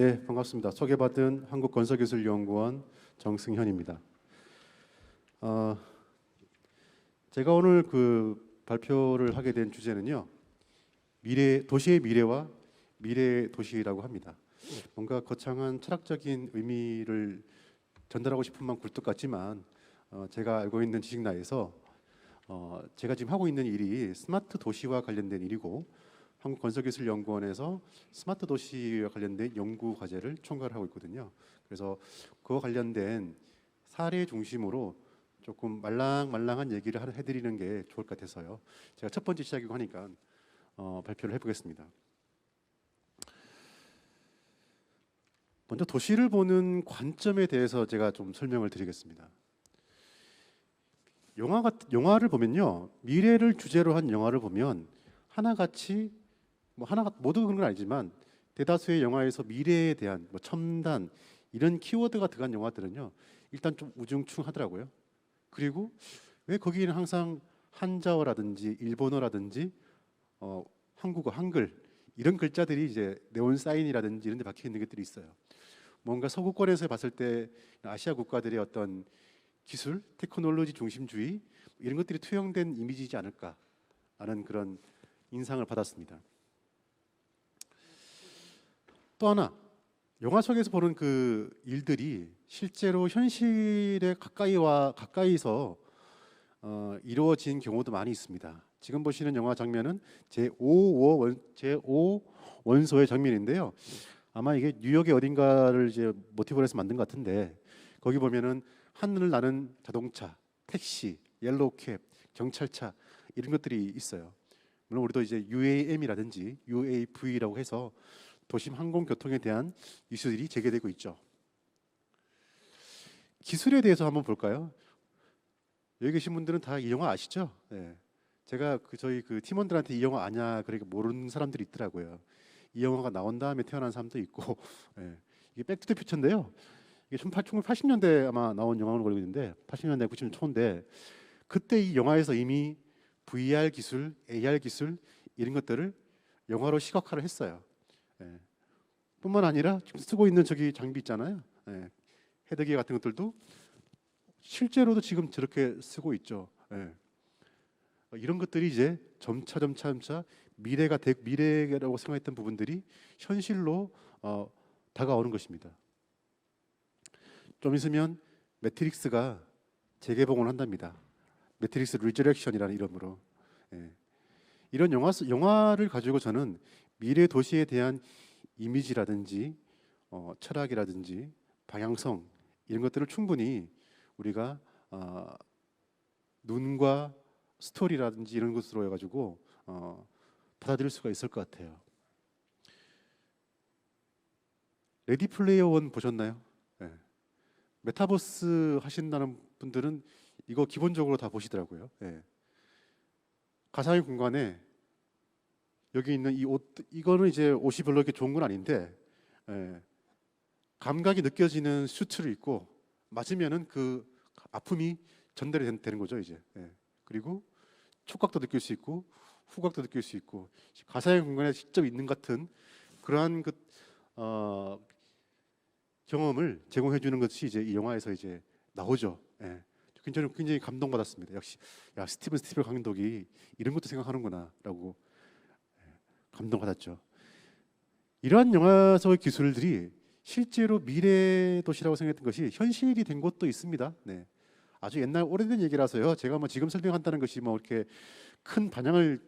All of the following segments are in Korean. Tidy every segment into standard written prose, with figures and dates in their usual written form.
네, 반갑습니다. 소개받은 한국건설기술연구원 정승현입니다. 어, 제가 오늘 발표를 하게 된 주제는요, 도시의 미래와 미래의 도시라고 합니다. 뭔가 거창한 철학적인 의미를 전달하고 싶은 만 굴뚝 같지만 제가 알고 있는 지식 내에서 제가 지금 하고 있는 일이 스마트 도시와 관련된 일이고, 한국건설기술연구원에서 스마트 도시와 관련된 연구 과제를 총괄하고 있거든요. 그래서 그와 관련된 사례 중심으로 조금 말랑말랑한 얘기를 해드리는 게 좋을 것 같아서요. 제가 첫 번째 시작이고 하니까 발표를 해보겠습니다. 먼저 도시를 보는 관점에 대해서 제가 좀 설명을 드리겠습니다. 영화를 보면요, 미래를 주제로 한 영화를 보면 하나같이 모두 그런 건 아니지만 대다수의 영화에서 미래에 대한 첨단 이런 키워드가 들어간 영화들은요, 일단 좀 우중충하더라고요. 그리고 왜 거기에는 항상 한자어라든지 일본어라든지 한국어 한글 이런 글자들이 이제 네온 사인이라든지 이런 데 박혀 있는 것들이 있어요. 뭔가 서구권에서 봤을 때 아시아 국가들의 어떤 기술, 테크놀로지 중심주의 이런 것들이 투영된 이미지이지 않을까 하는 그런 인상을 받았습니다. 또 하나, 영화 속에서 보는 그 일들이 실제로 현실에 가까이서 이루어진 경우도 많이 있습니다. 지금 보시는 영화 장면은 제5 원소의 장면인데요. 아마 이게 뉴욕의 어딘가를 이제 모티브로 해서 만든 것 같은데, 거기 보면은 하늘을 나는 자동차, 택시, 옐로우캡, 경찰차 이런 것들이 있어요. 물론 우리도 이제 UAM이라든지 UAV라고 해서 도심 항공교통에 대한 이슈들이 제기되고 있죠. 기술에 대해서 한번 볼까요? 여기 계신 분들은 다 이 영화 아시죠? 네. 제가 저희 팀원들한테 이 영화 아냐 그러니까 모르는 사람들이 있더라고요. 이 영화가 나온 다음에 태어난 사람도 있고, 네. 이게 백투더퓨처인데요. 이게 1980년대 아마 나온 영화로 걸리고 있는데, 80년대 90년대 초인데, 그때 이 영화에서 이미 VR 기술, AR 기술 이런 것들을 영화로 시각화를 했어요. 예. 뿐만 아니라 지금 쓰고 있는 저기 장비 있잖아요. 예. 헤드기어 같은 것들도 실제로도 지금 저렇게 쓰고 있죠. 예. 이런 것들이 이제 점차 미래라고 생각했던 부분들이 현실로 다가오는 것입니다. 좀 있으면 매트릭스가 재개봉을 한답니다. 매트릭스 리저렉션이라는 이름으로. 예. 이런 영화를 가지고 저는 미래 도시에 대한 이미지라든지 철학이라든지 방향성 이런 것들을 충분히 우리가 눈과 스토리라든지 이런 것으로 해가지고 받아들일 수가 있을 것 같아요. 레디 플레이어 원 보셨나요? 네. 메타버스 하신다는 분들은 이거 기본적으로 다 보시더라고요. 네. 가상의 공간에 여기 있는 이 옷, 이거는 이제 옷이 별로 이렇게 좋은 건 아닌데, 예, 감각이 느껴지는 슈트를 입고 맞으면은 그 아픔이 전달이 되는 거죠, 이제. 예. 그리고 촉각도 느낄 수 있고 후각도 느낄 수 있고 가상의 공간에 직접 있는 같은 그러한 경험을 제공해 주는 것이 이제 이 영화에서 이제 나오죠. 예. 굉장히 감동받았습니다. 역시 야, 스티븐 감독이 이런 것도 생각하는구나라고 감동받았죠. 이러한 영화 속의 기술들이 실제로 미래 도시라고 생각했던 것이 현실이 된 곳도 있습니다. 네. 아주 옛날 오래된 얘기라서요. 제가 지금 설명한다는 것이 이렇게 큰 반향을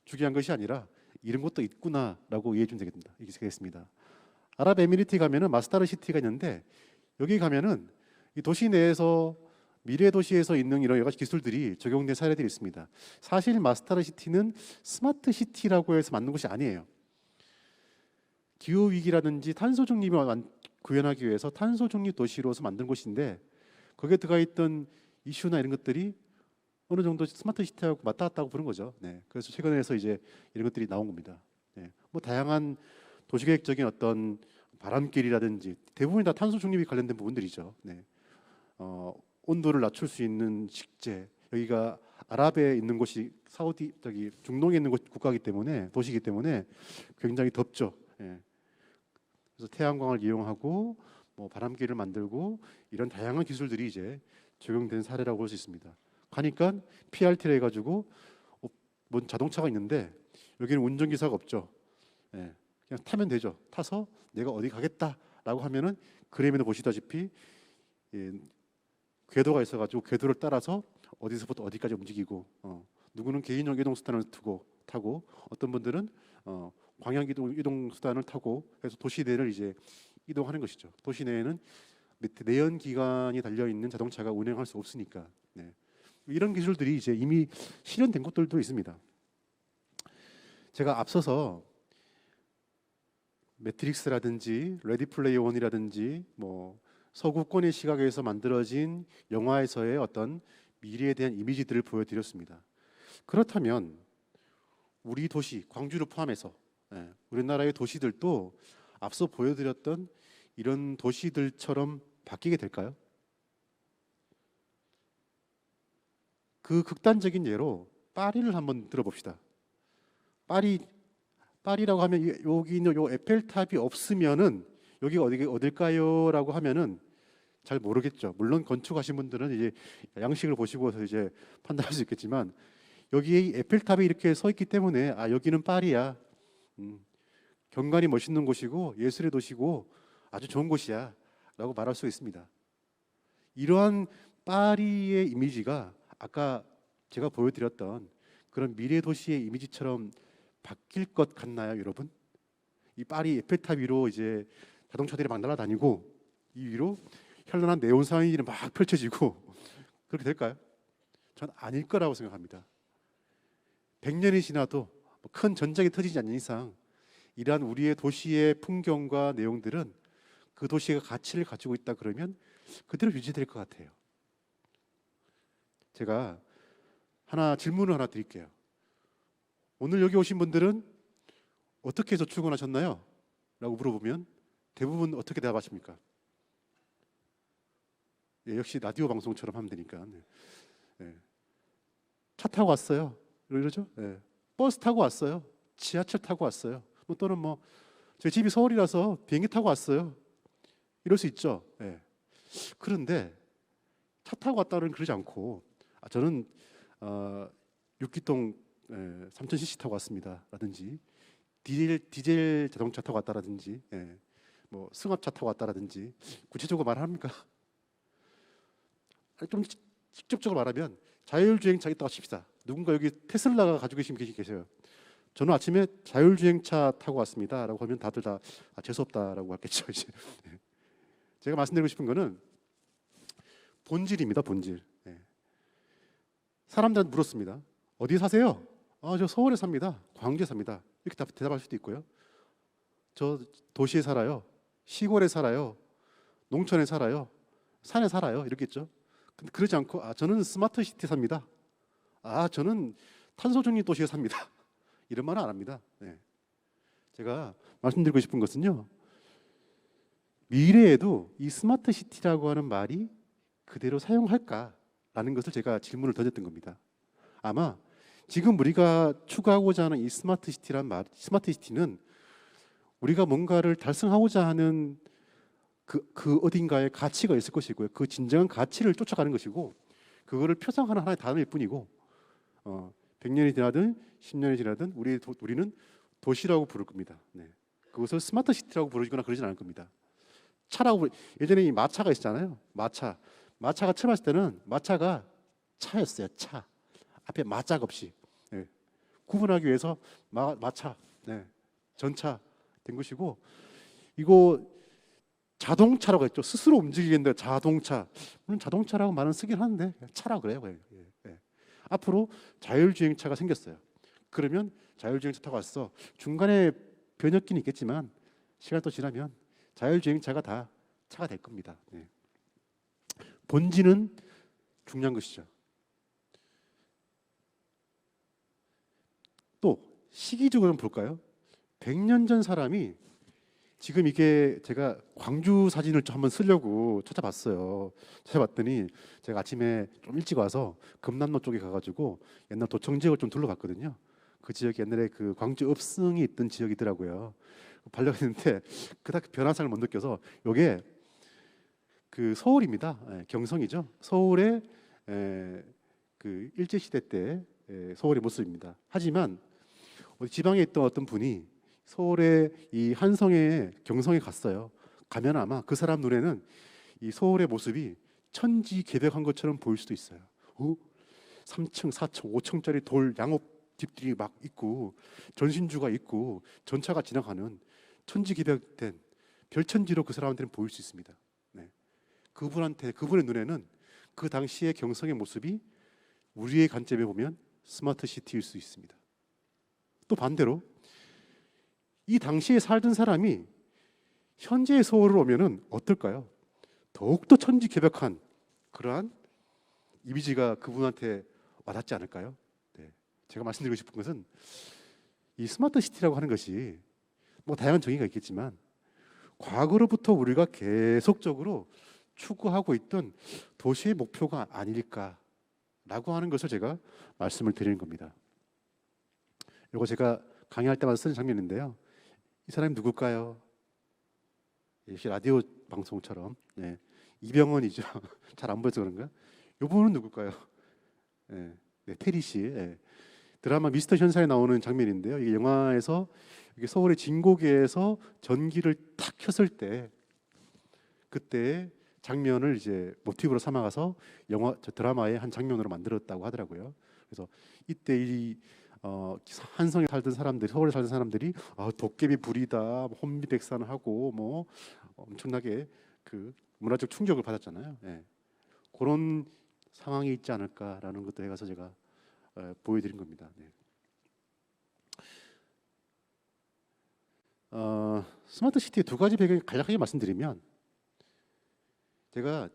주게 한 것이 아니라 이런 것도 있구나라고 이해해 주면 되겠습니다. 아랍에미리트 가면은 마스다르 시티가 있는데, 여기 가면은 이 도시 내에서 미래 도시에서 있는 이런 여러 가지 기술들이 적용된 사례들이 있습니다. 사실 마스다르 시티는 스마트 시티라고 해서 만든 것이 아니에요. 기후 위기라든지 탄소 중립을 구현하기 위해서 탄소 중립 도시로서 만든 곳인데, 거기에 들어가 있던 이슈나 이런 것들이 어느 정도 스마트 시티하고 맞닿았다고 보는 거죠. 네. 그래서 최근에서 이제 이런 것들이 나온 겁니다. 네. 다양한 도시계획적인 어떤 바람길이라든지 대부분이 다 탄소 중립이 관련된 부분들이죠. 네. 온도를 낮출 수 있는 식재, 여기가 아랍에 있는 곳이 중동에 있는 국가이기 때문에, 도시이기 때문에 굉장히 덥죠. 예. 그래서 태양광을 이용하고 뭐 바람기를 만들고 이런 다양한 기술들이 이제 적용된 사례라고 볼 수 있습니다. 가니까 PRT를 해가지고 뭔 자동차가 있는데 여기는 운전기사가 없죠. 예, 그냥 타면 되죠. 타서 내가 어디 가겠다라고 하면은 그림에도 보시다시피 예, 궤도가 있어가지고 궤도를 따라서 어디서부터 어디까지 움직이고 누구는 개인용 이동 수단을 두고 타고 어떤 분들은 광양 이동 수단을 타고 해서 도시 내를 이제 이동하는 것이죠. 도시 내에는 밑에 내연 기관이 달려 있는 자동차가 운행할 수 없으니까 네. 이런 기술들이 이제 이미 실현된 것들도 있습니다. 제가 앞서서 매트릭스라든지 레디 플레이어 원이라든지 뭐 서구권의 시각에서 만들어진 영화에서의 어떤 미래에 대한 이미지들을 보여드렸습니다. 그렇다면 우리 도시, 광주를 포함해서 우리나라의 도시들도 앞서 보여드렸던 이런 도시들처럼 바뀌게 될까요? 그 극단적인 예로 파리를 한번 들어봅시다. 파리라고 하면 여기 있는 요 에펠탑이 없으면은 여기가 어딜까요?라고 하면은 잘 모르겠죠. 물론 건축하신 분들은 이제 양식을 보시고서 이제 판단할 수 있겠지만 여기에 에펠탑이 이렇게 서 있기 때문에 여기는 파리야. 경관이 멋있는 곳이고 예술의 도시고 아주 좋은 곳이야라고 말할 수 있습니다. 이러한 파리의 이미지가 아까 제가 보여드렸던 그런 미래 도시의 이미지처럼 바뀔 것 같나요, 여러분? 이 파리 에펠탑 위로 이제 자동차들이 막 날아다니고 이 위로 현란한 네온 사인이 막 펼쳐지고 그렇게 될까요? 전 아닐 거라고 생각합니다. 100년이 지나도 큰 전쟁이 터지지 않는 이상 이러한 우리의 도시의 풍경과 내용들은 그 도시가 가치를 가지고 있다 그러면 그대로 유지될 것 같아요. 제가 질문을 하나 드릴게요. 오늘 여기 오신 분들은 어떻게 해서 출근하셨나요? 라고 물어보면 대부분 어떻게 대답하십니까? 예, 역시 라디오 방송처럼 하면 되니까. 예. 차 타고 왔어요. 이러죠? 예. 버스 타고 왔어요. 지하철 타고 왔어요. 또는 제 집이 서울이라서 비행기 타고 왔어요. 이럴 수 있죠. 예. 그런데 차 타고 왔다는 그러지 않고 저는 6기통 3000cc 타고 왔습니다. 라든지 디젤 자동차 타고 왔다라든지 승합차 타고 왔다라든지 구체적으로 말합니까? 좀 직접적으로 말하면 자율주행차 있다고 칩시다. 누군가 여기 테슬라가 가지고 계세요. 저는 아침에 자율주행차 타고 왔습니다. 라고 하면 다들 다 재수없다라고 하겠죠. 이제. 제가 말씀드리고 싶은 거는 본질입니다. 본질. 사람들한테 물었습니다. 어디 사세요? 저 서울에 삽니다. 광주에 삽니다. 이렇게 대답할 수도 있고요. 저 도시에 살아요. 시골에 살아요. 농촌에 살아요. 산에 살아요. 이렇겠죠. 근데 그러지 않고 저는 스마트 시티에 삽니다. 저는 탄소 중립 도시에 삽니다. 이런 말은 안 합니다. 제가 말씀드리고 싶은 것은요. 미래에도 이 스마트 시티라고 하는 말이 그대로 사용할까라는 것을 제가 질문을 던졌던 겁니다. 아마 지금 우리가 추구하고자 하는 이 스마트 시티는 우리가 뭔가를 달성하고자 하는 그 어딘가에 가치가 있을 것이고요. 그 진정한 가치를 쫓아가는 것이고 그거를 표상하는 하나의 단어일 뿐이고 100년이 지나든 10년이 지나든 우리는 도시라고 부를 겁니다. 그것을 스마트 시티라고 부르거나 그러진 않을 겁니다. 예전에 이 마차가 있었잖아요. 마차가 처음 왔을 때는 마차가 차였어요. 차. 앞에 마짝 없이 구분하기 위해서 마차, 전차 된 것이고 이거 자동차라고 했죠. 스스로 움직이겠는데 자동차. 물론 자동차라고 말은 쓰긴 하는데 차라고 그래요. 앞으로 자율주행차가 생겼어요. 그러면 자율주행차 타고 왔어. 중간에 변혁기는 있겠지만 시간이 또 지나면 자율주행차가 다 차가 될 겁니다. 본질은 중요한 것이죠. 또 시기적으로 볼까요? 100년 전 사람이 지금 이게 제가 광주 사진을 좀 한번 쓰려고 찾아봤더니 제가 아침에 좀 일찍 와서 금남로 쪽에 가가지고 옛날 도청 지역을 좀 둘러봤거든요. 그 지역이 옛날에 그 광주 읍성이 있던 지역이더라고요. 반려했는데 그닥 변화상을 못 느껴서 이게 그 서울입니다. 경성이죠. 서울의 그 일제 시대 때 서울의 모습입니다. 하지만 어디 지방에 있던 어떤 분이 서울의 이 한성에 경성에 갔어요. 가면 아마 그 사람 눈에는 이 서울의 모습이 천지개벽한 것처럼 보일 수도 있어요. 3층, 4층, 5층짜리 돌 양옥 집들이 막 있고 전신주가 있고 전차가 지나가는 천지개벽된 별천지로 그 사람한테는 보일 수 있습니다. 네. 그분의 눈에는 그 당시의 경성의 모습이 우리의 관점에 보면 스마트 시티일 수 있습니다. 또 반대로 이 당시에 살던 사람이 현재의 서울을 오면은 어떨까요? 더욱더 천지개벽한 그러한 이미지가 그분한테 와닿지 않을까요? 네. 제가 말씀드리고 싶은 것은 이 스마트 시티라고 하는 것이 뭐 다양한 정의가 있겠지만 과거로부터 우리가 계속적으로 추구하고 있던 도시의 목표가 아닐까라고 하는 것을 제가 말씀을 드리는 겁니다. 이거 제가 강의할 때마다 쓰는 장면인데요. 이 사람이 누굴까요? 역시 라디오 방송처럼 이병헌이죠. 잘 안 보여서 그런가? 이분은 누굴까요? 테리 씨. 드라마 미스터 현사에 나오는 장면인데요. 이게 영화에서 이게 서울의 진고개에서 전기를 탁 켰을 때 그때 장면을 이제 모티브로 삼아가서 드라마의 한 장면으로 만들었다고 하더라고요. 그래서 이때 이 한성에 살던 사람들이 서울에 살던 사람들이 도깨비 불이다, 혼비백산하고 뭐 엄청나게 그 문화적 충격을 받았잖아요. 그런 상황이 있지 않을까라는 것도 해가서 제가 보여드린 겁니다. 스마트 시티의 두 가지 배경을 간략하게 말씀드리면 제가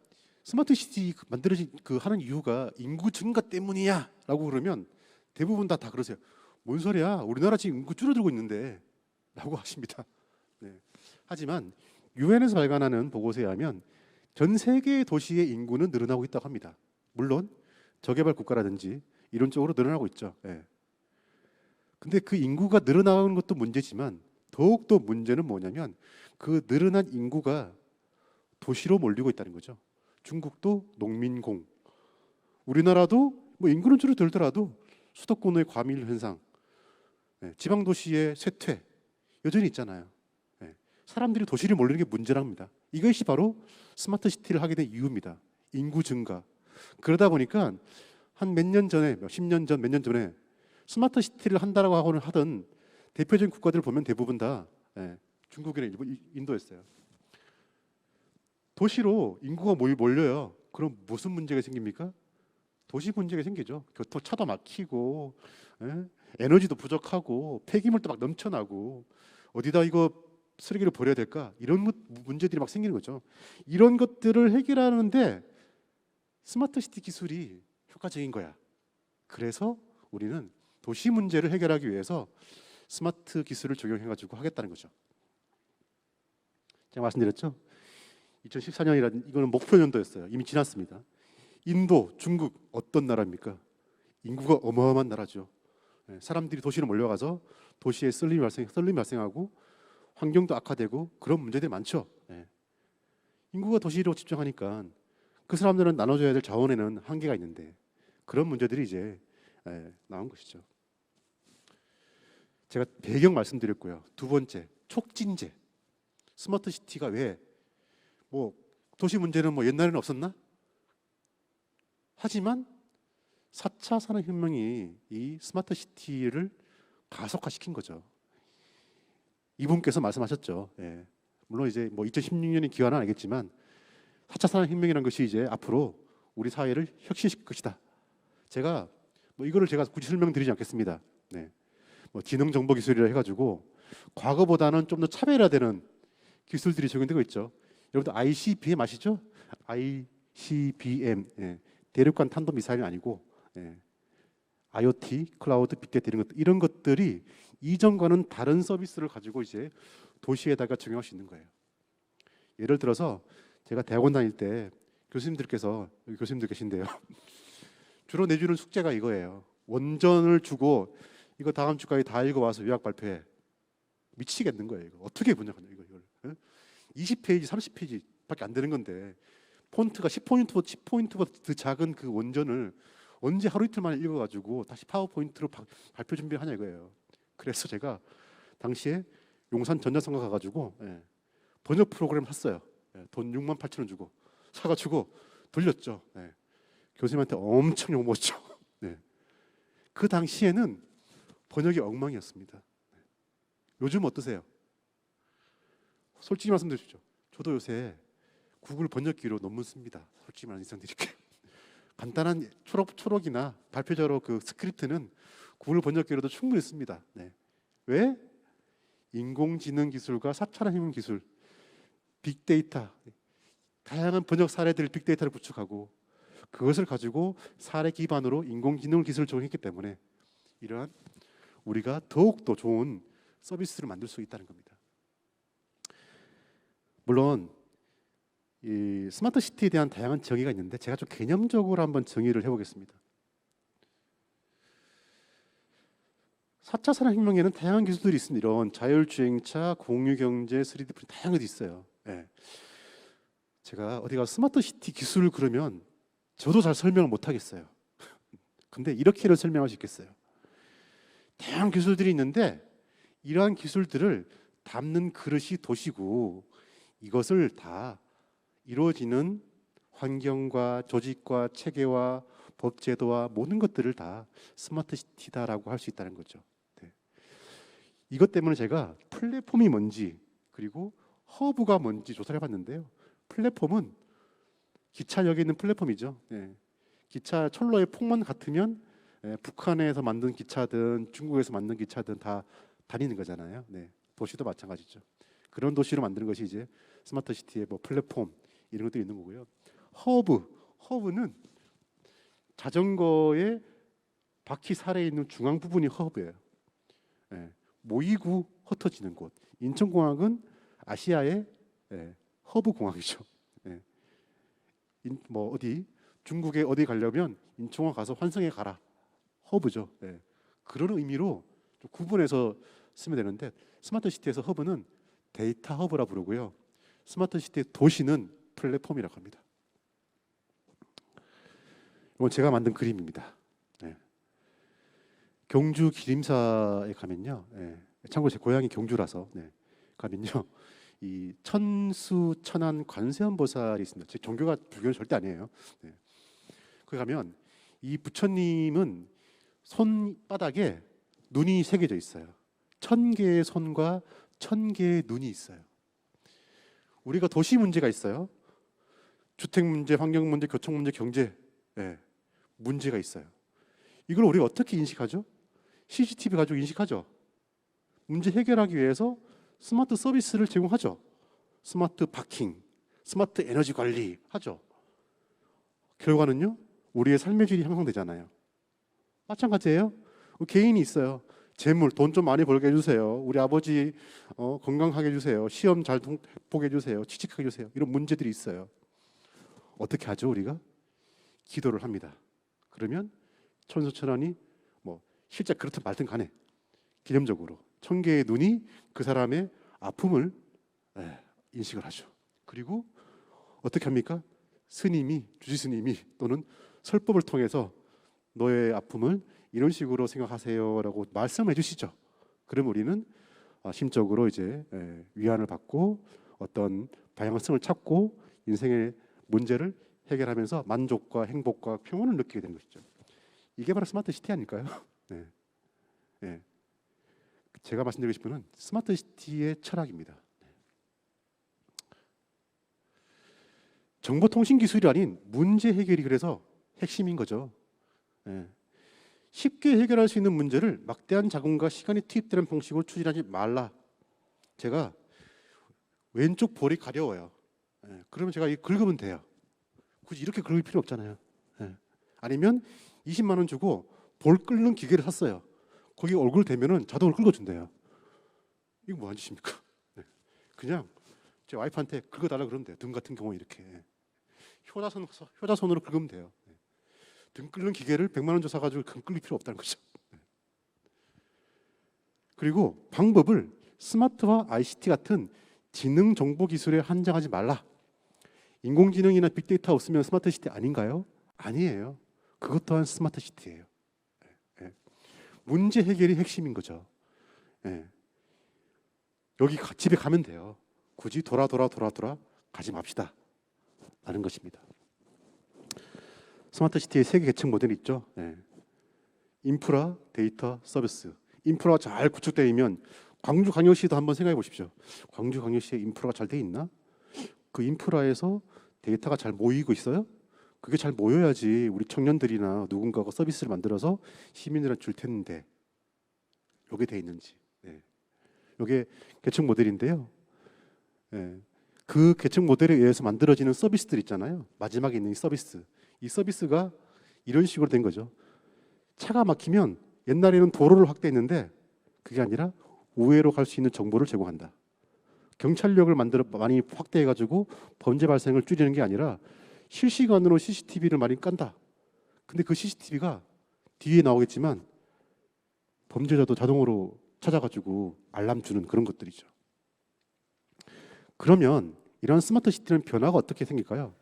스마트 시티 만들어진 그 하는 이유가 인구 증가 때문이야라고 그러면 대부분 다 그러세요. 뭔 소리야? 우리나라 지금 인구 줄어들고 있는데 라고 하십니다. 하지만 유엔에서 발간하는 보고서에 의하면 전 세계의 도시의 인구는 늘어나고 있다고 합니다. 물론 저개발 국가라든지 이런 쪽으로 늘어나고 있죠. 근데 그 인구가 늘어나는 것도 문제지만 더욱더 문제는 뭐냐면 그 늘어난 인구가 도시로 몰리고 있다는 거죠. 중국도 농민공, 우리나라도 뭐 인구는 줄어들더라도 수도권의 과밀 현상, 지방 도시의 쇠퇴 여전히 있잖아요. 사람들이 도시를 몰리는 게 문제랍니다. 이것이 바로 스마트 시티를 하게 된 이유입니다. 인구 증가. 그러다 보니까 한 몇 년 전에, 10년 전, 몇 년 전에 스마트 시티를 한다라고 하던 대표적인 국가들을 보면 대부분 다 중국이나 일본, 인도였어요. 도시로 인구가 몰려요. 그럼 무슨 문제가 생깁니까? 도시 문제가 생기죠. 차도 막히고, 에너지도 부족하고, 폐기물도 막 넘쳐나고, 어디다 이거 쓰레기를 버려야 될까? 이런 문제들이 막 생기는 거죠. 이런 것들을 해결하는데 스마트 시티 기술이 효과적인 거야. 그래서 우리는 도시 문제를 해결하기 위해서 스마트 기술을 적용해가지고 하겠다는 거죠. 제가 말씀드렸죠. 2014년이라는 이거는 목표 연도였어요. 이미 지났습니다. 인도, 중국 어떤 나라입니까? 인구가 어마어마한 나라죠. 사람들이 도시로 몰려가서 도시에 썰림이 발생하고 환경도 악화되고 그런 문제들이 많죠. 인구가 도시로 집중하니까 그 사람들은 나눠줘야 될 자원에는 한계가 있는데 그런 문제들이 이제 나온 것이죠. 제가 배경 말씀드렸고요. 두 번째, 촉진제. 스마트 시티가 왜 뭐 도시 문제는 뭐 옛날에는 없었나? 하지만 4차 산업혁명이 이 스마트 시티를 가속화시킨 거죠. 이분께서 말씀하셨죠. 물론 이제 뭐 2016년이 기한은 알겠지만 4차 산업혁명이라는 것이 이제 앞으로 우리 사회를 혁신시킬 것이다. 제가 뭐 이거를 제가 굳이 설명드리지 않겠습니다. 뭐 지능정보기술이라 해가지고 과거보다는 좀 더 차별화되는 기술들이 적용되고 있죠. 여러분들 ICBM 아시죠? ICBM 대륙간 탄도미사일이 아니고 IoT, 클라우드, 빅데이터 이런 것들이 이전과는 다른 서비스를 가지고 이제 도시에다가 적용할 수 있는 거예요. 예를 들어서 제가 대학원 다닐 때 교수님들께서 여기 교수님들 계신데요. 주로 내주는 숙제가 이거예요. 원전을 주고 이거 다음 주까지 다 읽어와서 요약 발표해. 미치겠는 거예요. 이거 어떻게 번역하냐 이걸. 20페이지, 30페이지밖에 안 되는 건데 폰트가 10포인트보다 더 작은 그 원전을 언제 하루 이틀 만에 읽어가지고 다시 파워포인트로 발표 준비를 하냐 이거예요. 그래서 제가 당시에 용산 전자상가 가가지고 번역 프로그램 샀어요. 돈 6만 8천 원 주고 사가지고 돌렸죠. 교수님한테 엄청 욕먹었죠. 그 당시에는 번역이 엉망이었습니다. 요즘 어떠세요? 솔직히 말씀드리죠. 저도 요새 구글 번역기로 논문 씁니다. 솔직히 말씀드릴게요. 간단한 초록이나 발표자로 그 스크립트는 구글 번역기로도 충분히 씁니다. 왜? 인공지능 기술과 4차원 혁명 기술, 빅데이터, 다양한 번역 사례들 빅데이터를 구축하고 그것을 가지고 사례 기반으로 인공지능 기술을 적용했기 때문에 이러한 우리가 더욱더 좋은 서비스를 만들 수 있다는 겁니다. 물론 이 스마트 시티에 대한 다양한 정의가 있는데 제가 좀 개념적으로 한번 정의를 해보겠습니다. 4차 산업혁명에는 다양한 기술들이 있습니다. 이런 자율주행차, 공유경제, 3D 프린트 다양한 것이 있어요. 제가 어디 가서 스마트 시티 기술 그러면 저도 잘 설명을 못 하겠어요. 근데 이렇게는 설명할 수 있겠어요. 다양한 기술들이 있는데 이러한 기술들을 담는 그릇이 도시고 이것을 다 이루어지는 환경과 조직과 체계와 법제도와 모든 것들을 다 스마트 시티다라고 할 수 있다는 거죠. 이것 때문에 제가 플랫폼이 뭔지 그리고 허브가 뭔지 조사를 해봤는데요. 플랫폼은 기차역에 있는 플랫폼이죠. 기차 철로의 폭만 같으면 북한에서 만든 기차든 중국에서 만든 기차든 다 다니는 거잖아요. 도시도 마찬가지죠. 그런 도시로 만드는 것이 이제 스마트 시티의 뭐 플랫폼 이런 것들이 있는 거고요. 허브는 자전거의 바퀴 살에 있는 중앙 부분이 허브예요. 모이고 흩어지는 곳. 인천공항은 아시아의 허브 공항이죠. 뭐 어디 중국에 어디 가려면 인천공항 가서 환승에 가라. 허브죠. 그런 의미로 좀 구분해서 쓰면 되는데 스마트 시티에서 허브는 데이터 허브라 부르고요. 스마트 시티의 도시는 플랫폼이라고 합니다. 이건 제가 만든 그림입니다. 경주 기림사에 가면요. 참고로 제 고향이 경주라서 가면요. 이 천수천안 관세음보살이 있습니다. 제 종교가 불교는 절대 아니에요. 거기 가면 이 부처님은 손바닥에 눈이 새겨져 있어요. 1000개의 손과 1000개의 눈이 있어요. 우리가 도시 문제가 있어요. 주택 문제, 환경 문제, 교통 문제, 경제 문제가 있어요. 이걸 우리가 어떻게 인식하죠? CCTV 가지고 인식하죠. 문제 해결하기 위해서 스마트 서비스를 제공하죠. 스마트 파킹, 스마트 에너지 관리 하죠. 결과는요, 우리의 삶의 질이 향상되잖아요. 마찬가지예요. 개인이 있어요. 재물, 돈 좀 많이 벌게 해주세요. 우리 아버지 건강하게 해주세요. 시험 잘 보게 해주세요. 취직하게 해주세요. 이런 문제들이 있어요. 어떻게 하죠, 우리가? 기도를 합니다. 그러면 천수천안이 뭐 실제 그렇든 말든 간에 기념적으로 1000개의 눈이 그 사람의 아픔을 인식을 하죠. 그리고 어떻게 합니까? 주지스님이 또는 설법을 통해서 너의 아픔을 이런 식으로 생각하세요라고 말씀해 주시죠. 그럼 우리는 심적으로 이제 위안을 받고 어떤 방향성을 찾고 인생의 문제를 해결하면서 만족과 행복과 평온을 느끼게 되는 것이죠. 이게 바로 스마트 시티 아닐까요? 제가 말씀드리고 싶은 건 스마트 시티의 철학입니다. 정보통신 기술이 아닌 문제 해결이 그래서 핵심인 거죠. 쉽게 해결할 수 있는 문제를 막대한 자금과 시간이 투입되는 방식으로 추진하지 말라. 제가 왼쪽 볼이 가려워요. 그러면 제가 이 긁으면 돼요. 굳이 이렇게 긁을 필요 없잖아요. 아니면 20만 원 주고 볼 끓는 기계를 샀어요. 거기 얼굴 대면은 자동으로 긁어준대요. 이거 뭐 하는 짓입니까? 그냥 제 와이프한테 긁어달라 그러면 돼요. 등 같은 경우에 이렇게 효자손으로 긁으면 돼요. 등 끓는 기계를 100만 원 줘 사가지고 등 끓일 필요 없다는 거죠. 그리고 방법을 스마트와 ICT 같은 지능 정보 기술에 한정하지 말라. 인공지능이나 빅데이터 없으면 스마트 시티 아닌가요? 아니에요. 그것 또한 스마트 시티예요. 예. 문제 해결이 핵심인 거죠. 예. 여기 집에 가면 돼요. 굳이 돌아 가지 맙시다. 라는 것입니다. 스마트 시티의 세 개 계층 모델이 있죠. 예. 인프라, 데이터, 서비스. 인프라가 잘 구축되어 있면 광주광역시도 한번 생각해 보십시오. 광주광역시에 인프라가 잘 돼 있나? 그 인프라에서 데이터가 잘 모이고 있어요? 그게 잘 모여야지 우리 청년들이나 누군가가 서비스를 만들어서 시민들한테 줄 텐데 이게 돼 있는지. 네. 이게 계층 모델인데요. 네. 그 계층 모델에 의해서 만들어지는 서비스들 있잖아요. 마지막에 있는 이 서비스가 이런 식으로 된 거죠. 차가 막히면 옛날에는 도로를 확대했는데 그게 아니라 우회로 갈 수 있는 정보를 제공한다. 경찰력을 많이 확대해가지고 범죄 발생을 줄이는 게 아니라 실시간으로 CCTV를 많이 깐다. 근데 그 CCTV가 뒤에 나오겠지만 범죄자도 자동으로 찾아가지고 알람 주는 그런 것들이죠. 그러면 이런 스마트 시티는 변화가 어떻게 생길까요?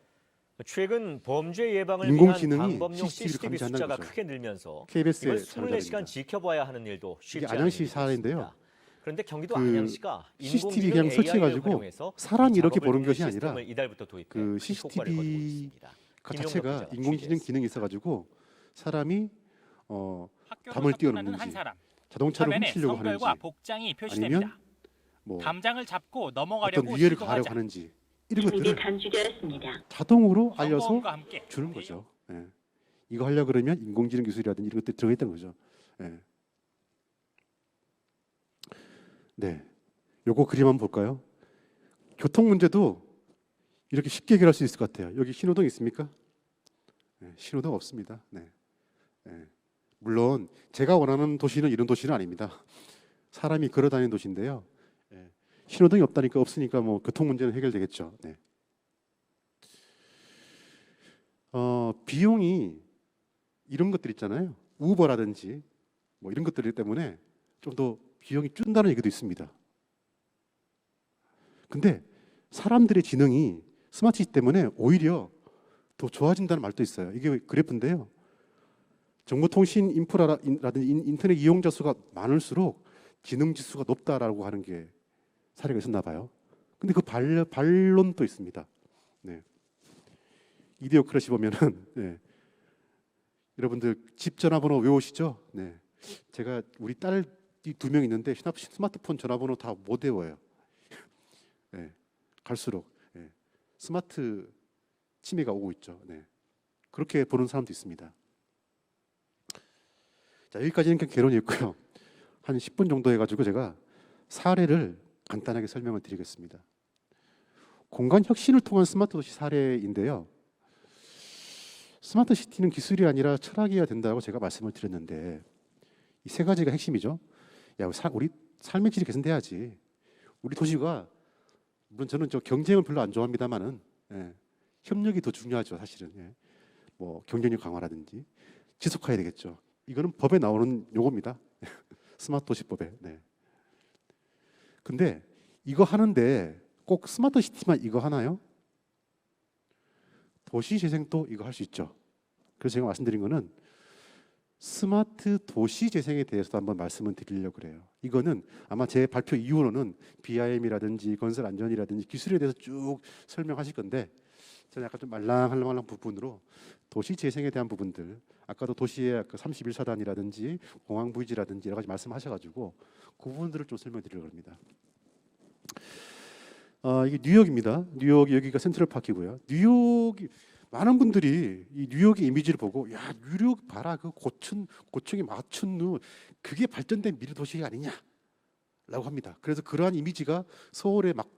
최근 범죄 예방을 인공지능이 위한 방법용 CCTV를 CCTV 감지한다는 숫자가 거죠. 크게 늘면서 KBS의 이걸 24시간 지켜봐야 하는 일도 이게 쉽지 않은 안양시 일이 사례인데요. 있습니다. 그런데 경기도 그 안양시가 CCTV 인공지능 그냥 AI를 설치해가지고 활용해서 사람이 이 이렇게 작업을 보는 돕는 것이 아니라 시스템을 이달부터 도입해 그 큰 효과를 거두고 CCTV 있습니다. 김용덕 자체가 기자가 인공지능 취재했습니다. 기능이 있어가지고 사람이 학교로 담을 접근하는 한 띄워놓는지 사람. 자동차를 화면에 훔치려고 성별과 하는지 복장이 아니면 표시됩니다. 뭐 담장을 잡고 어떤 넘어가려고 위해를 가하려고 시도하자. 하는지 이런 준비 것들을 감지되었습니다. 자동으로 알려서 정보원과 함께 주는 거죠. 예. 이거 하려 그러면 인공지능 기술이라든지 이런 것들이 들어있던 거죠. 예. 네, 요거 그림 한번 볼까요? 교통 문제도 이렇게 쉽게 해결할 수 있을 것 같아요. 여기 신호등 있습니까? 네, 신호등 없습니다. 네. 네. 물론 제가 원하는 도시는 이런 도시는 아닙니다. 사람이 걸어다니는 도시인데요. 네. 신호등이 없다니까 없으니까 뭐 교통 문제는 해결되겠죠. 네. 비용이 이런 것들 있잖아요. 우버라든지 뭐 이런 것들 때문에 좀 더 비용이 준다는 얘기도 있습니다. 근데 사람들의 지능이 스마트시티 때문에 오히려 더 좋아진다는 말도 있어요. 이게 그래프인데요. 정보통신 인프라라든지 인터넷 이용자 수가 많을수록 지능 지수가 높다라고 하는 게 사례가 있었나 봐요. 근데 그 반론도 있습니다. 네. 이디오크라시 보면은 네. 여러분들 집 전화번호 외우시죠? 네. 제가 우리 딸 2명 있는데 스마트폰 전화번호 다 못 외워요. 네. 갈수록 네. 스마트 치매가 오고 있죠. 네. 그렇게 보는 사람도 있습니다. 자, 여기까지는 그냥 개론이었고요. 한 10분 정도 해가지고 제가 사례를 간단하게 설명을 드리겠습니다. 공간 혁신을 통한 스마트 도시 사례인데요. 스마트 시티는 기술이 아니라 철학이어야 된다고 제가 말씀을 드렸는데 이 세 가지가 핵심이죠. 야, 우리 삶의 질이 개선돼야지. 우리 도시가 물론 저는 경쟁을 별로 안 좋아합니다만은 예, 협력이 더 중요하죠, 사실은. 예. 뭐 경쟁력 강화라든지 지속해야 되겠죠. 이거는 법에 나오는 용어입니다. 스마트 도시법에. 네. 근데 이거 하는데 꼭 스마트 시티만 이거 하나요? 도시 재생도 이거 할 수 있죠. 그래서 제가 말씀드린 거는 스마트 도시 재생에 대해서도 한번 말씀을 드리려고 그래요. 이거는 아마 제 발표 이후로는 BIM이라든지 건설 안전이라든지 기술에 대해서 쭉 설명하실 건데 저는 약간 좀 말랑말랑한 부분으로 도시 재생에 대한 부분들, 아까도 도시의 31사단이라든지 공항 부지라든지 여러 가지 말씀하셔가지고 그 부분들을 좀 설명드리려고 합니다. 이게 뉴욕입니다. 뉴욕 여기가 센트럴파크이고요. 뉴욕이 많은 분들이 이 뉴욕의 이미지를 보고 야 뉴욕 봐라 그 고층이 맞춘 루 그게 발전된 미래 도시 아니냐라고 합니다. 그래서 그러한 이미지가 서울에 막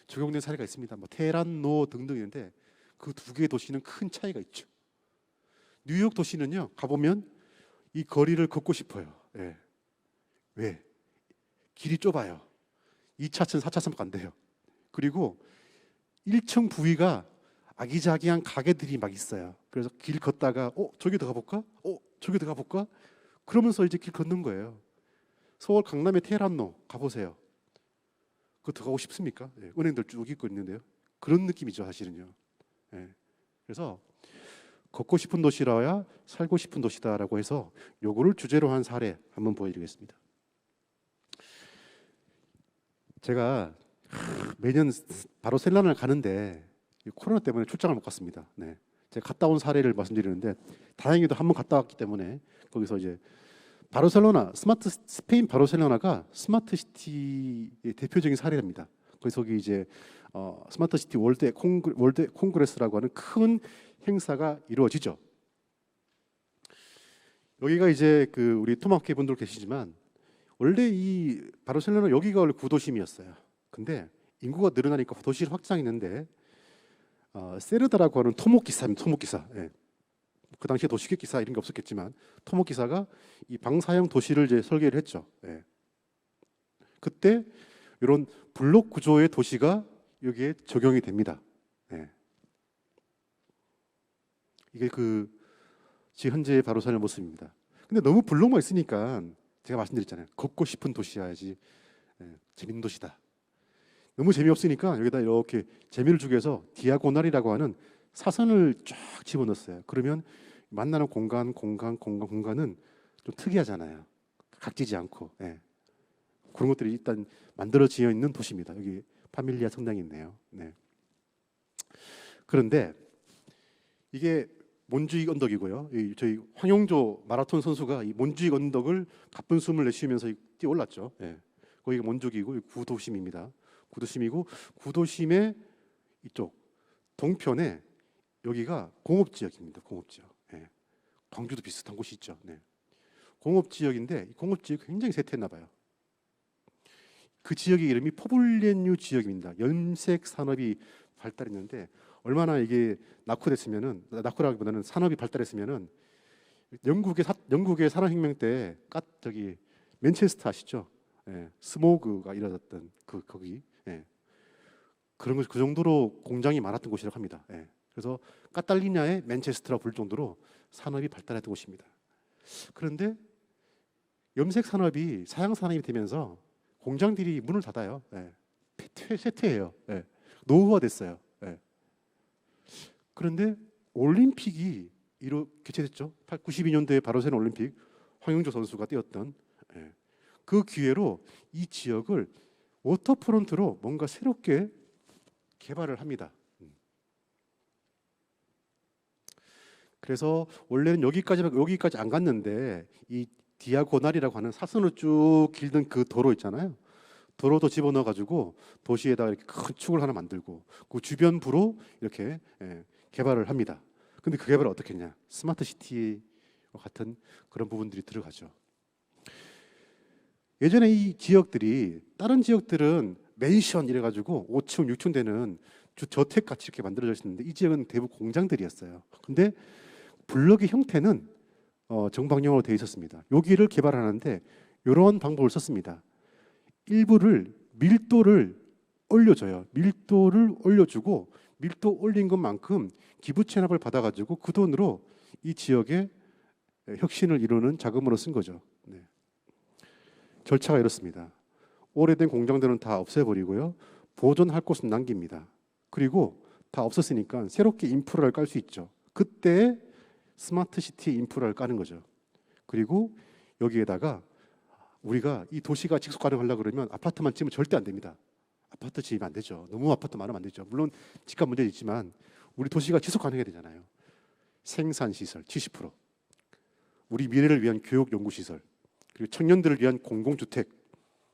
적용된 사례가 있습니다. 뭐 테란노 등등 있는데 그 두 개의 도시는 큰 차이가 있죠. 뉴욕 도시는요 가보면 이 거리를 걷고 싶어요. 예. 왜? 길이 좁아요. 2차선, 4차선밖에 안 돼요. 그리고 1층 부위가 아기자기한 가게들이 막 있어요. 그래서 길 걷다가 저기 들어가 볼까? 저기 들어가 볼까? 그러면서 이제 길 걷는 거예요. 서울 강남의 테헤란로 가보세요. 그거 더 가고 싶습니까? 예, 은행들 쭉 있고 있는데요. 그런 느낌이죠, 사실은요. 예. 그래서 걷고 싶은 도시라야 살고 싶은 도시다라고 해서 요거를 주제로 한 사례 한번 보여드리겠습니다. 제가 매년 바르셀로나를 가는데 이 코로나 때문에 출장을 못 갔습니다. 네. 제가 갔다 온 사례를 말씀드리는데 다행히도 한 번 갔다 왔기 때문에 거기서 이제 바르셀로나 스페인 바르셀로나가 스마트 시티의 대표적인 사례입니다. 그래서 거기 이제 스마트 시티 월드 콩그레스라고 하는 큰 행사가 이루어지죠. 여기가 이제 그 우리 토마케 분들 계시지만 원래 이 바르셀로나 여기가 원래 구도심이었어요. 근데 인구가 늘어나니까 도시를 확장했는데 세르다라고 하는 토목기사입니다. 토목기사. 예. 그 당시에 도시계기사 이런 게 없었겠지만 토목기사가 이 방사형 도시를 이제 설계를 했죠. 예. 그때 이런 블록 구조의 도시가 여기에 적용이 됩니다. 예. 이게 그 지금 현재의 바르셀로나 모습입니다. 근데 너무 블록만 있으니까 제가 말씀드렸잖아요. 걷고 싶은 도시여야지 재밌는 도시다. 너무 재미없으니까 여기다 이렇게 재미를 주기 위해서 디아고날이라고 하는 사선을 쫙 집어넣었어요. 그러면 만나는 공간은 좀 특이하잖아요. 각지지 않고 그런 것들이 일단 만들어지어 있는 도시입니다. 여기 파밀리아 성당이 있네요. 네. 그런데 이게 몬주익 언덕이고요. 저희 황용조 마라톤 선수가 이 몬주익 언덕을 가쁜 숨을 내쉬면서 뛰어 올랐죠. 거기가 몬주익이고 구도심입니다. 구도심이고 구도심의 이쪽 동편에 여기가 공업지역입니다. 공업지역. 광주도 비슷한 곳이 있죠. 공업지역인데 이 공업지역이 굉장히 세태했나 봐요. 그 지역의 이름이 포블렌유 지역입니다. 염색 산업이 발달했는데 얼마나 이게 낙후라기보다는 산업이 발달했으면은 영국의 산업혁명 때 저기 맨체스터 아시죠? 스모그가 일어났던 거기 그런 것 그 정도로 공장이 많았던 곳이라고 합니다. 그래서 카탈리냐의 맨체스터라고 부를 정도로 산업이 발달했던 곳입니다. 그런데 염색 산업이 사양 산업이 되면서 공장들이 문을 닫아요. 쇠퇴해요. 노후화됐어요. 그런데 올림픽이 개최됐죠. 92년도에 바르셀로나 올림픽 황영조 선수가 뛰었던 그 기회로 이 지역을 워터프론트로 뭔가 새롭게 개발을 합니다. 그래서 원래는 여기까지 안 갔는데 이 디아고날이라고 하는 사선을 쭉 길던 그 도로 있잖아요. 도로도 집어넣어 가지고 도시에다가 이렇게 큰 축을 하나 만들고 그 주변부로 이렇게 개발을 합니다. 근데 그 개발을 어떻게 했냐? 스마트 시티와 같은 그런 부분들이 들어가죠. 예전에 이 지역들이 다른 지역들은 맨션 이래 가지고 5층, 6층 되는 저택 같이 이렇게 만들어져 있었는데 이 지역은 대부분 공장들이었어요. 근데 블럭의 형태는 정방형으로 되어 있었습니다. 여기를 개발하는데 이런 방법을 썼습니다. 일부를 밀도를 올려줘요. 밀도를 올려주고 밀도 올린 것만큼 기부 체납을 받아가지고 그 돈으로 이 지역에 혁신을 이루는 자금으로 쓴 거죠. 절차가 이렇습니다. 오래된 공장들은 다 없애버리고요. 보존할 곳은 남깁니다. 그리고 다 없었으니까 새롭게 인프라를 깔 수 있죠. 그때 스마트 시티 인프라를 까는 거죠. 그리고 여기에다가 우리가 이 도시가 지속 가능하려고 그러면 아파트만 지으면 절대 안 됩니다. 아파트 지으면 안 되죠. 너무 아파트 많으면 안 되죠. 물론 집값 문제 있지만 우리 도시가 지속 가능해야 되잖아요. 생산 시설 70%, 우리 미래를 위한 교육 연구 시설, 그리고 청년들을 위한 공공주택,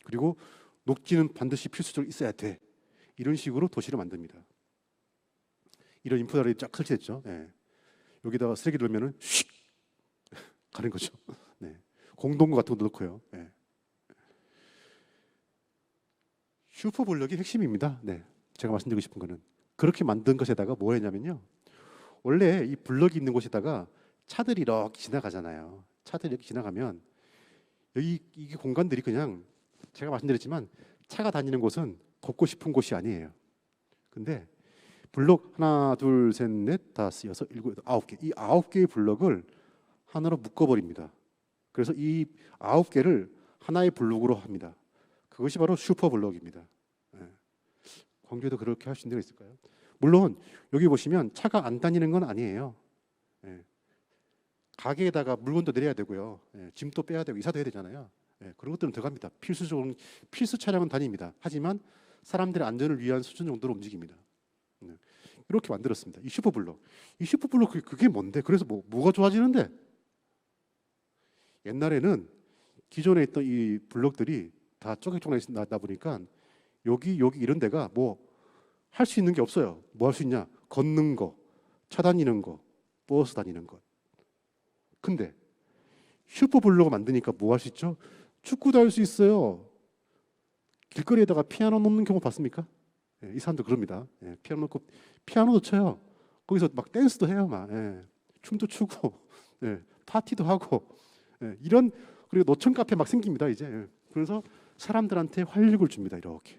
그리고 녹지는 반드시 필수적으로 있어야 돼. 이런 식으로 도시를 만듭니다. 이런 인프라를 쫙 설치했죠. 여기다가 쓰레기 넣으면은 휙 가는 거죠. 공동구 같은 것도 넣고요. 슈퍼블럭이 핵심입니다. 제가 말씀드리고 싶은 거는 그렇게 만든 것에다가 뭐 했냐면요. 원래 이 블럭이 있는 곳에다가 차들이 이렇게 지나가잖아요. 차들이 이렇게 지나가면 이게 공간들이 그냥 제가 말씀드렸지만 차가 다니는 곳은 걷고 싶은 곳이 아니에요. 근데 블럭 하나, 둘, 셋, 넷, 다섯, 여섯, 일곱, 여덟, 9개. 이 9개의 블럭을 하나로 묶어버립니다. 그래서 이 9개를 하나의 블록으로 합니다. 그것이 바로 슈퍼블럭입니다. 광주에도 그렇게 할 수 있는 데가 있을까요? 물론 여기 보시면 차가 안 다니는 건 아니에요. 예. 가게에다가 물건도 내려야 되고요. 예. 짐도 빼야 되고 이사도 해야 되잖아요. 예. 그런 것들은 들어갑니다. 필수 차량은 다닙니다. 하지만 사람들의 안전을 위한 수준 정도로 움직입니다. 네. 이렇게 만들었습니다. 이 슈퍼블록. 이 슈퍼블록 그게 뭔데? 그래서 뭐가 좋아지는데? 옛날에는 기존에 있던 이 블록들이 다 쪼개쪼개 나다 보니까 여기 이런 데가 뭐 할 수 있는 게 없어요. 뭐 할 수 있냐? 걷는 거, 차 다니는 거, 버스 다니는 것. 근데 슈퍼블록을 만드니까 뭐 할 수 있죠? 축구도 할 수 있어요. 길거리에다가 피아노 놓는 경우 봤습니까? 예, 이 사람도 그럽니다. 예, 피아노 놓고 피아노도 쳐요. 거기서 막 댄스도 해요, 막 예, 춤도 추고, 예, 파티도 하고, 예, 이런 그리고 노천 카페 막 생깁니다 이제. 예. 그래서 사람들한테 활력을 줍니다 이렇게.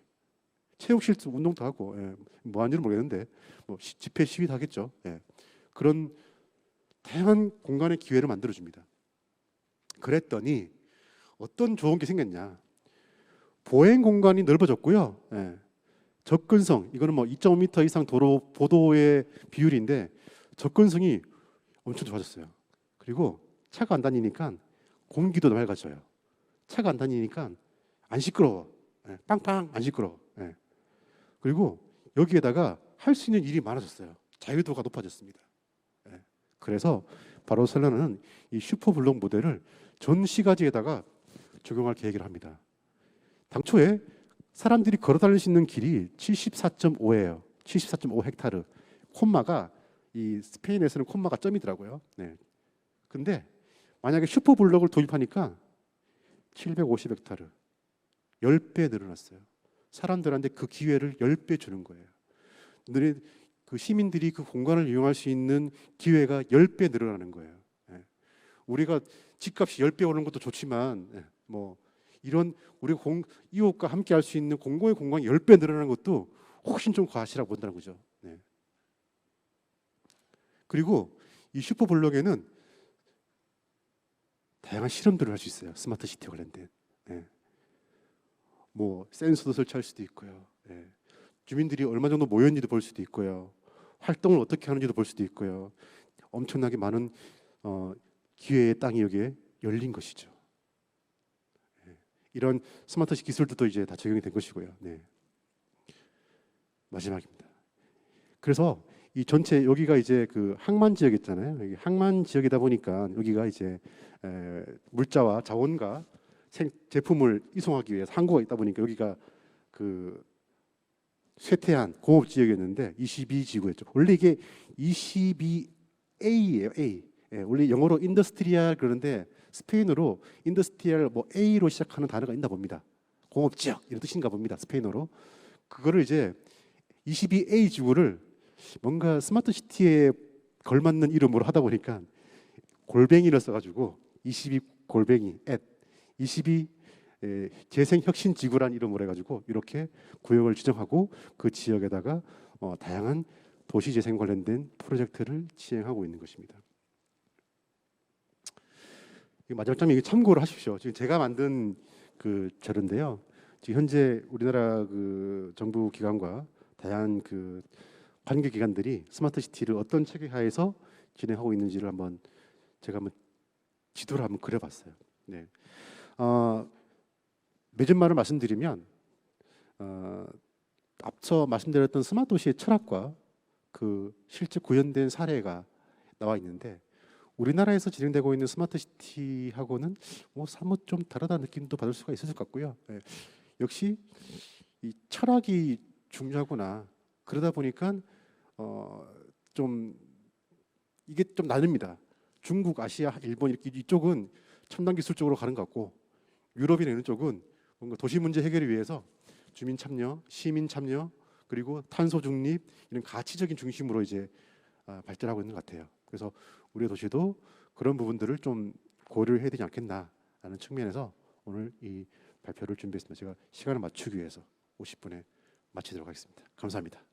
체육실수 운동도 하고, 예, 뭐 하는지는 모르겠는데 뭐 집회 시위도 하겠죠. 예. 그런 다양한 공간의 기회를 만들어 줍니다. 그랬더니 어떤 좋은 게 생겼냐? 보행 공간이 넓어졌고요. 예. 접근성, 이거는 뭐 2.5m 이상 보도의 비율인데 접근성이 엄청 좋아졌어요. 그리고 차가 안 다니니까 공기도 맑아져요. 차가 안 다니니까 안 시끄러워. 예. 빵빵 안 시끄러워. 예. 그리고 여기에다가 할 수 있는 일이 많아졌어요. 자유도가 높아졌습니다. 예. 그래서 바르셀로나는 이 슈퍼블록 모델을 전 시가지에다가 적용할 계획을 합니다. 당초에 사람들이 걸어 다닐 수 있는 길이 74.5예요. 74.5 헥타르. 콤마가 이 스페인에서는 콤마가 점이더라고요. 네. 근데 만약에 슈퍼블록을 도입하니까 750 헥타르. 10배 늘어났어요. 사람들한테 그 기회를 10배 주는 거예요. 그 시민들이 그 공간을 이용할 수 있는 기회가 10배 늘어나는 거예요. 예. 우리가 집값이 10배 오르는 것도 좋지만 예. 뭐 이런 우리가 이웃과 함께 할 수 있는 공공의 공간이 10배 늘어나는 것도 훨씬 좀 과시라고 본다는 거죠. 네. 그리고 이 슈퍼블록에는 다양한 실험들을 할 수 있어요. 스마트 시티 관련된. 네. 뭐 센서도 설치할 수도 있고요. 네. 주민들이 얼마 정도 모였는지도 볼 수도 있고요. 활동을 어떻게 하는지도 볼 수도 있고요. 엄청나게 많은 기회의 땅이 여기에 열린 것이죠. 이런 스마트 기술들도 이제 다 적용이 된 것이고요. 네. 마지막입니다. 그래서 이 전체 여기가 이제 그 항만 지역 있잖아요. 여기 항만 지역이다 보니까 여기가 이제 물자와 자원과 제품을 이송하기 위해서 항구가 있다 보니까 여기가 그 쇠퇴한 공업 지역이었는데 22지구였죠. 원래 이게 22A예요. A. 예, 원래 영어로 인더스트리얼 그러는데 스페인어로 인더스트리얼 뭐 A로 시작하는 단어가 있나 봅니다. 공업 지역 이런 뜻인가 봅니다. 스페인어로. 그거를 이제 22A 지구를 뭔가 스마트 시티에 걸맞는 이름으로 하다 보니까 골뱅이를 써가지고 22 골뱅이 at 22 재생혁신 지구란 이름으로 해가지고 이렇게 구역을 지정하고 그 지역에다가 다양한 도시 재생 관련된 프로젝트를 시행하고 있는 것입니다. 마지막 장면 이거 참고를 하십시오. 지금 제가 만든 그 자료인데요. 지금 현재 우리나라 그 정부 기관과 다양한 그 관계 기관들이 스마트 시티를 어떤 체계 하에서 진행하고 있는지를 제가 지도를 한번 그려봤어요. 네. 맺은 말을 말씀드리면 앞서 말씀드렸던 스마트 도시의 철학과 그 실제 구현된 사례가 나와 있는데 우리나라에서 진행되고 있는 스마트 시티하고는 뭐 사뭇 좀 다르다는 느낌도 받을 수가 있을 것 같고요. 네. 역시 이 철학이 중요하구나. 그러다 보니까 좀 이게 좀 나뉩니다. 중국, 아시아, 일본 이렇게 이쪽은 첨단 기술 쪽으로 가는 것 같고 유럽이나 이런 쪽은 뭔가 도시 문제 해결을 위해서 주민 참여, 시민 참여 그리고 탄소 중립 이런 가치적인 중심으로 이제 발전하고 있는 것 같아요. 그래서 우리 도시도 그런 부분들을 좀 고려를 해야 되지 않겠나라는 측면에서 오늘 이 발표를 준비했습니다. 제가 시간을 맞추기 위해서 50분에 마치도록 하겠습니다. 감사합니다.